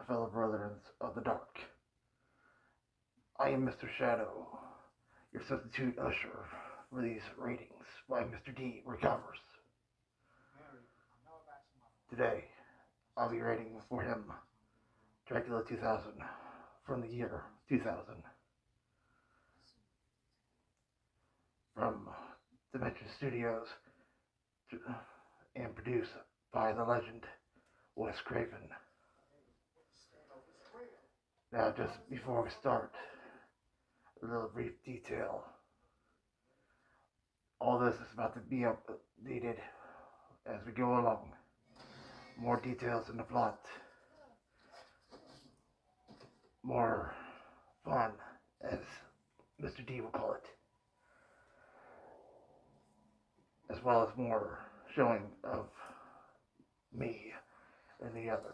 fellow brothers of the dark. I am Mr. Shadow, your substitute usher for these readings while Mr. D recovers. Today, I'll be reading for him Dracula 2000 from the year 2000 from Dimension Studios and produced by the legend Wes Craven. Now, just before we start, a little brief detail. All this is about to be updated as we go along. More details in the plot. More fun, as Mr. D will call it. As well as more showing of me and the others.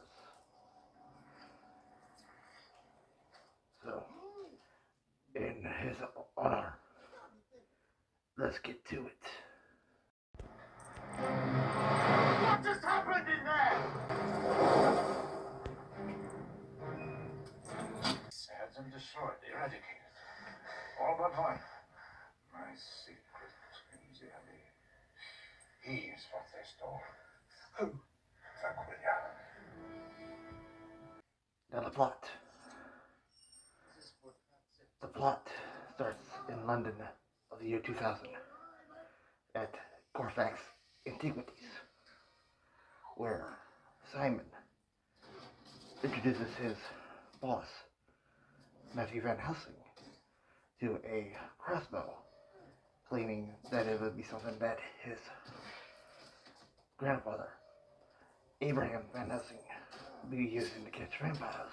So, in his honor, let's get to it. What just happened in there? Had them destroyed, eradicated. All but one. My secret Easy. He is what they stole. Who? Dracula. Now the plot. The plot starts in London of the year 2000 at Corfax Antiquities, where Simon introduces his boss, Matthew Van Helsing, to a crossbow, claiming that it would be something that his grandfather, Abraham Van Helsing, would be using to catch vampires.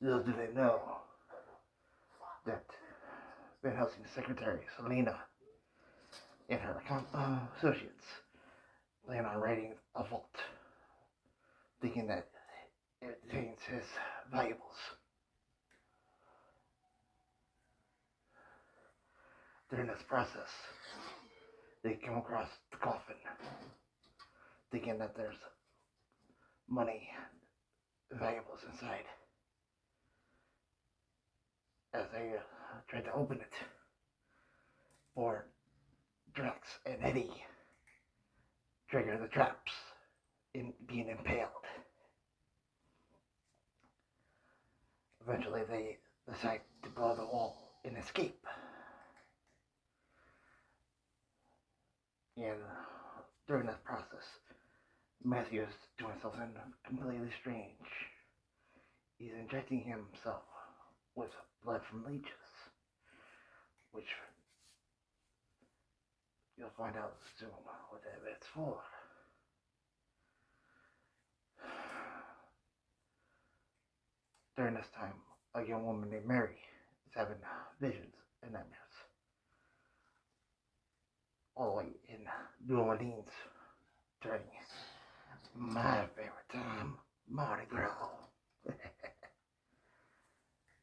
Little do they know that Van Helsing's secretary, Selena, and her associates plan on raiding a vault, thinking that it contains his valuables. During this process, they come across the coffin, thinking that there's money and valuables inside. As they try to open it for Drax and Eddie trigger the traps in being impaled. Eventually they decide to blow the wall and escape. And during this process, Matthew is doing something completely strange. He's injecting himself with blood from leeches, which you'll find out soon what it's for. During this time, a young woman named Mary is having visions and nightmares. All the way in New Orleans during my favorite time, Mardi Gras.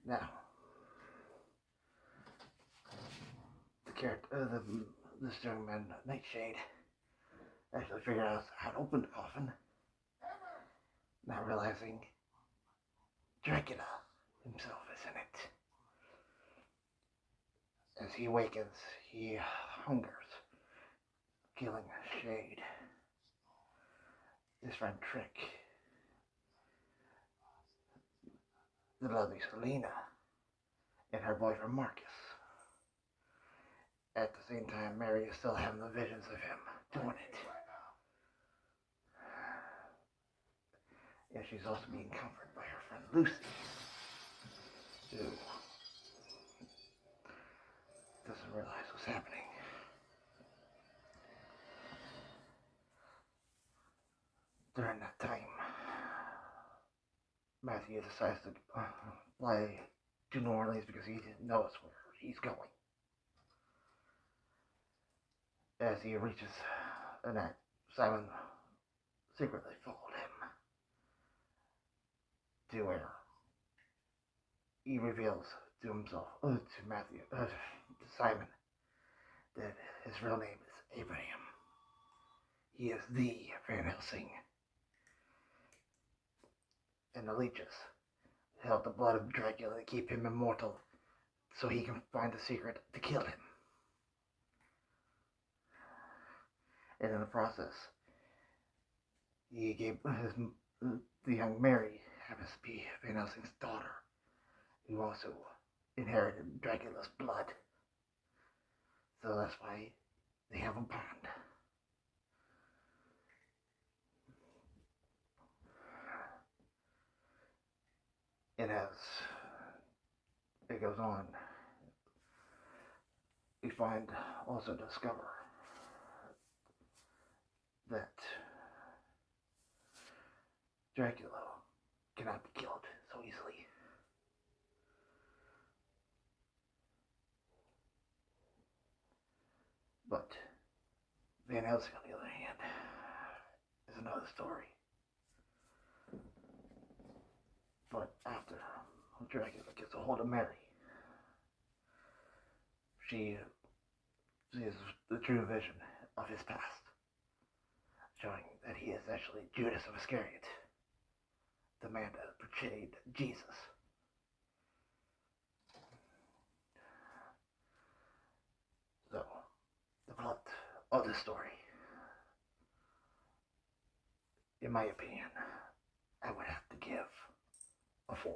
Now, the character, this young man, Nightshade, actually figured out how to open the coffin, not realizing Dracula himself is in it. As he awakens, he hungers, killing Shade, his friend Trick, the lovely Selena, and her boyfriend Marcus. At the same time, Mary is still having the visions of him doing it. And she's also being comforted by her friend Lucy, who doesn't realize what's happening. During that time, Matthew decides to fly to New Orleans because he knows where he's going. As he reaches the night, Simon secretly followed him to where he reveals to himself, to Matthew, to Simon, that his real name is Abraham. he is the Van Helsing. And the leeches held the blood of Dracula to keep him immortal, so he can find the secret to kill him. And in the process, he gave the young Mary happens to be Van Helsing's daughter, who also inherited Dracula's blood. So that's why they have a bond. And as it goes on, we also discover that Dracula cannot be killed so easily. But Van Helsing, on the other hand, is another story. But after Dracula gets a hold of Mary, she sees the true vision of his past, showing that he is actually Judas of Iscariot, the man that portrayed Jesus. So, the plot of this story, in my opinion, I would have to give a 4.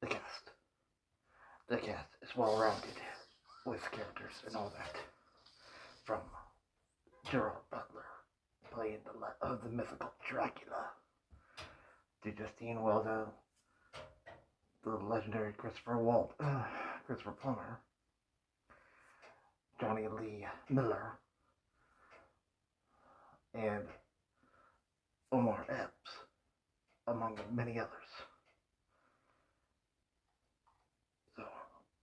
The cast. The cast is well-rounded with characters and all that. From Gerard Butler playing the mythical Dracula to Justine Weldo, the legendary Christopher Plummer, Johnny Lee Miller, and Omar Epps, among many others. So,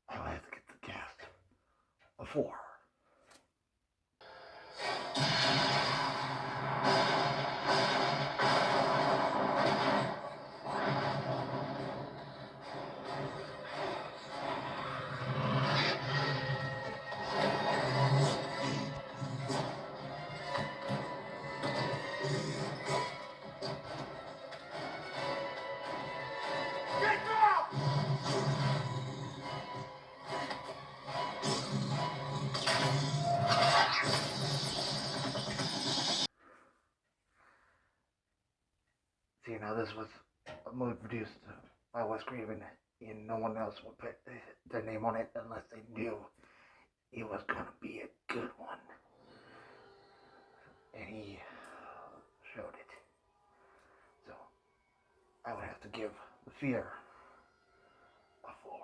I'll have to get the cast a 4. See, now this was a movie produced by Wes Craven, and no one else would put their name on it unless they knew it was going to be a good one. And he showed it. So, I would have to give The Fear a 4.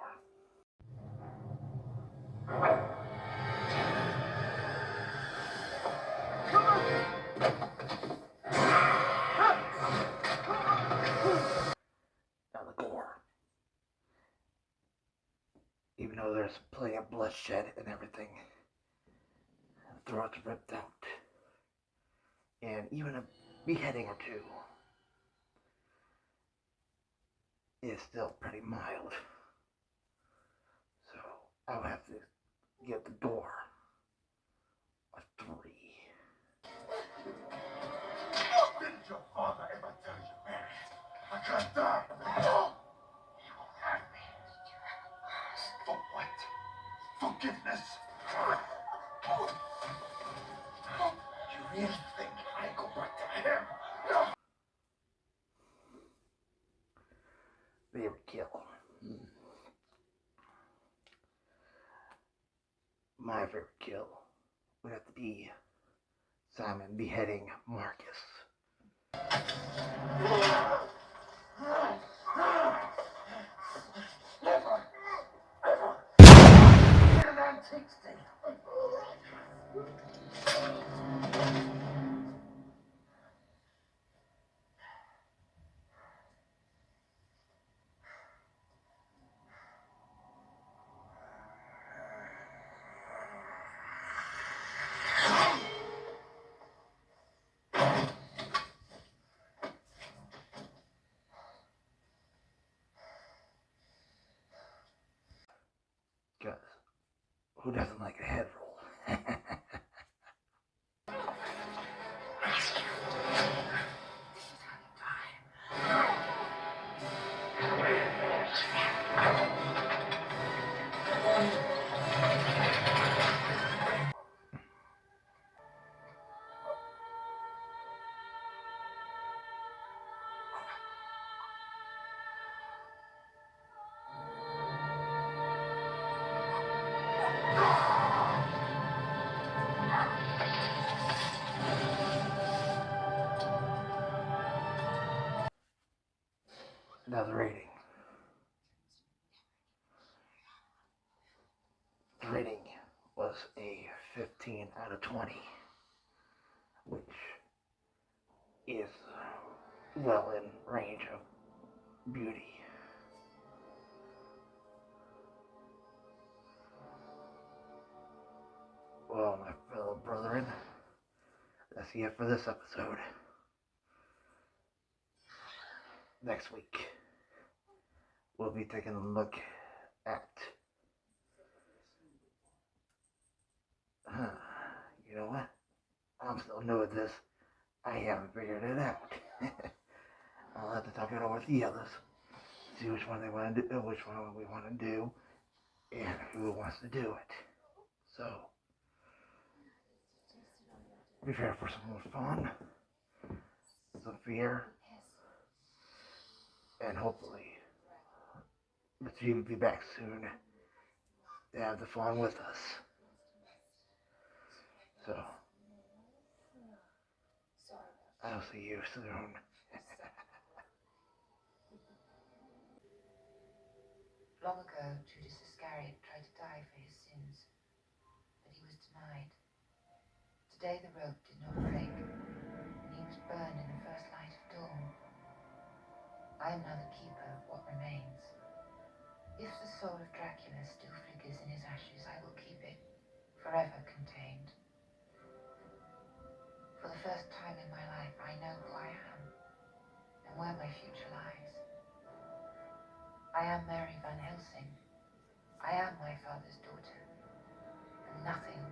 Now the gore. Even though there's plenty of bloodshed and everything, throats ripped out, and even a beheading or two is still pretty mild. So I would have to give the gore a 3. Didn't your father ever tell you, Mary? I can't die. You will have me. For what? Forgiveness? You really think I go back to him? Favorite kill. My favorite kill would have to be Simon beheading Marcus. In an antique state. Who doesn't like a head roll? Now the rating. The rating was a 15 out of 20, which is well in range of beauty. Well, my fellow brethren, that's it for this episode. Next week, we'll be taking a look at, you know what? I'm still new at this. I haven't figured it out. I'll have to talk it over with the others, see which one they want to do, which one we want to do, and who wants to do it. So, prepare for some more fun, some fear, and hopefully the team will be back soon to have the fun with us. So, I'll see you soon. Long ago, Judas Iscariot tried to die for his sins, but he was denied. Today the rope did not break, and he was burned in the first light of dawn. I am now the keeper of what remains. If the soul of Dracula still flickers in his ashes, I will keep it, forever contained. For the first time in my life, I know who I am, and where my future lies. I am Mary Van Helsing. I am my father's daughter, and nothing